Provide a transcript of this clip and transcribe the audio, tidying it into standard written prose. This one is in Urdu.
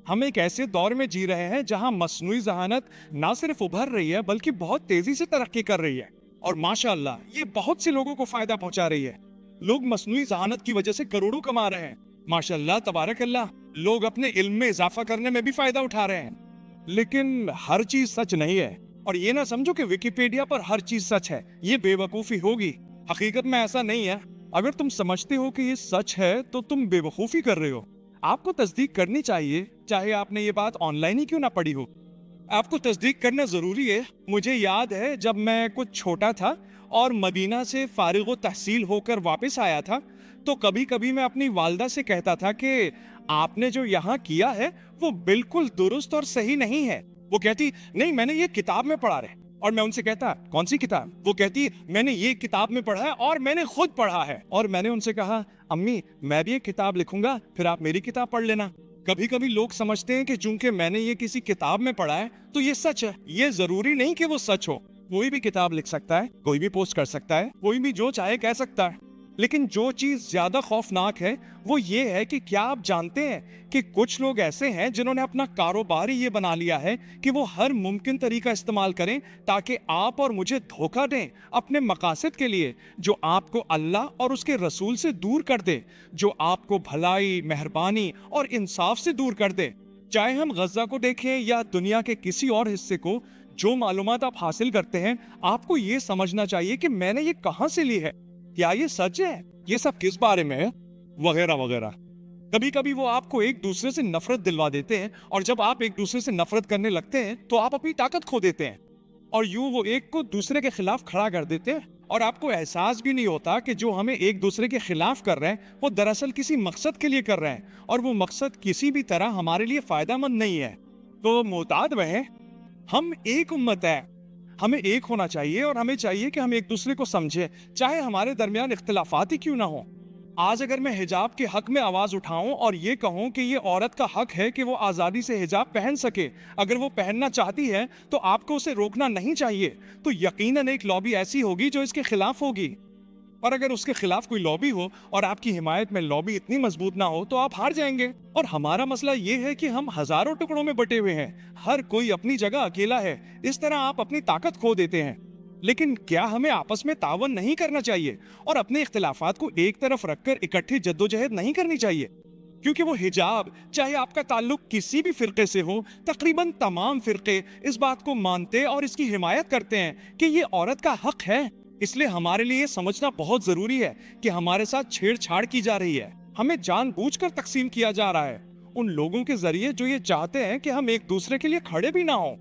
ہم ایک ایسے دور میں جی رہے ہیں جہاں مصنوعی ذہانت نہ صرف ابھر رہی ہے بلکہ بہت تیزی سے ترقی کر رہی ہے، اور ماشاءاللہ یہ بہت سے لوگوں کو فائدہ پہنچا رہی ہے۔ لوگ مصنوعی ذہانت کی وجہ سے کروڑوں کما رہے ہیں۔ ماشاءاللہ تبارک اللہ، لوگ اپنے علم میں اضافہ کرنے میں بھی فائدہ اٹھا رہے ہیں۔ لیکن ہر چیز سچ نہیں ہے، اور یہ نہ سمجھو کہ ویکیپیڈیا پر ہر چیز سچ ہے، یہ بے وقوفی ہوگی۔ حقیقت میں ایسا نہیں ہے۔ اگر تم سمجھتے ہو کہ یہ سچ ہے تو تم بے وقوفی کر رہے ہو۔ آپ کو تصدیق کرنی چاہیے، چاہے آپ نے یہ بات آن لائن ہی کیوں نہ پڑھی ہو۔ آپ کو تصدیق کرنا ضروری ہے۔ مجھے یاد ہے جب میں کچھ چھوٹا تھا اور مدینہ سے فارغ و تحصیل ہو کر واپس آیا تھا، تو کبھی کبھی میں اپنی والدہ سے کہتا تھا کہ آپ نے جو یہاں کیا ہے وہ بالکل درست اور صحیح نہیں ہے۔ وہ کہتی نہیں، میں نے یہ کتاب میں پڑھا ہے۔ اور میں ان سے کہتا کون سی کتاب؟ وہ کہتی میں نے یہ کتاب میں پڑھا ہے اور میں نے خود پڑھا ہے۔ اور میں نے ان سے کہا امی میں بھی ایک کتاب لکھوں گا، پھر آپ میری کتاب پڑھ لینا۔ کبھی کبھی لوگ سمجھتے ہیں کہ چونکہ میں نے یہ کسی کتاب میں پڑھا ہے تو یہ سچ ہے۔ یہ ضروری نہیں کہ وہ سچ ہو۔ کوئی بھی کتاب لکھ سکتا ہے، کوئی بھی پوسٹ کر سکتا ہے، کوئی بھی جو چاہے کہہ سکتا ہے۔ لیکن جو چیز زیادہ خوفناک ہے وہ یہ ہے کہ کیا آپ جانتے ہیں کہ کچھ لوگ ایسے ہیں جنہوں نے اپنا کاروبار ہی یہ بنا لیا ہے کہ وہ ہر ممکن طریقہ استعمال کریں تاکہ آپ اور مجھے دھوکہ دیں اپنے مقاصد کے لیے، جو آپ کو اللہ اور اس کے رسول سے دور کر دے، جو آپ کو بھلائی، مہربانی اور انصاف سے دور کر دے۔ چاہے ہم غزہ کو دیکھیں یا دنیا کے کسی اور حصے کو، جو معلومات آپ حاصل کرتے ہیں آپ کو یہ سمجھنا چاہیے کہ میں نے یہ کہاں سے لی ہے، کیا یہ سچ ہے، یہ سب کس بارے میں ہے، وغیرہ وغیرہ۔ کبھی کبھی وہ آپ کو ایک دوسرے سے نفرت دلوا دیتے ہیں، اور جب آپ ایک دوسرے سے نفرت کرنے لگتے ہیں تو آپ اپنی طاقت کھو دیتے ہیں، اور یوں وہ ایک کو دوسرے کے خلاف کھڑا کر دیتے ہیں، اور آپ کو احساس بھی نہیں ہوتا کہ جو ہمیں ایک دوسرے کے خلاف کر رہے ہیں وہ دراصل کسی مقصد کے لیے کر رہے ہیں، اور وہ مقصد کسی بھی طرح ہمارے لیے فائدہ مند نہیں ہے۔ تو محتاط رہیں، ہم ایک امت ہے، ہمیں ایک ہونا چاہیے، اور ہمیں چاہیے کہ ہم ایک دوسرے کو سمجھیں، چاہے ہمارے درمیان اختلافات ہی کیوں نہ ہوں۔ آج اگر میں حجاب کے حق میں آواز اٹھاؤں اور یہ کہوں کہ یہ عورت کا حق ہے کہ وہ آزادی سے حجاب پہن سکے، اگر وہ پہننا چاہتی ہے تو آپ کو اسے روکنا نہیں چاہیے، تو یقیناً ایک لابی ایسی ہوگی جو اس کے خلاف ہوگی۔ اور اگر اس کے خلاف کوئی لابی ہو اور آپ کی حمایت میں لابی اتنی مضبوط نہ ہو تو آپ ہار جائیں گے۔ اور ہمارا مسئلہ یہ ہے کہ ہم ہزاروں ٹکڑوں میں بٹے ہوئے ہیں، ہر کوئی اپنی جگہ اکیلا ہے، اس طرح آپ اپنی طاقت کھو دیتے ہیں۔ لیکن کیا ہمیں آپس میں تعاون نہیں کرنا چاہیے اور اپنے اختلافات کو ایک طرف رکھ کر اکٹھی جدوجہد نہیں کرنی چاہیے؟ کیونکہ وہ حجاب، چاہے آپ کا تعلق کسی بھی فرقے سے ہو، تقریباً تمام فرقے اس بات کو مانتے اور اس کی حمایت کرتے ہیں کہ یہ عورت کا حق ہے۔ اس لیے ہمارے لیے یہ سمجھنا بہت ضروری ہے کہ ہمارے ساتھ چھیڑ چھاڑ کی جا رہی ہے، ہمیں جان بوجھ کر تقسیم کیا جا رہا ہے، ان لوگوں کے ذریعے جو یہ چاہتے ہیں کہ ہم ایک دوسرے کے لیے کھڑے بھی نہ ہوں۔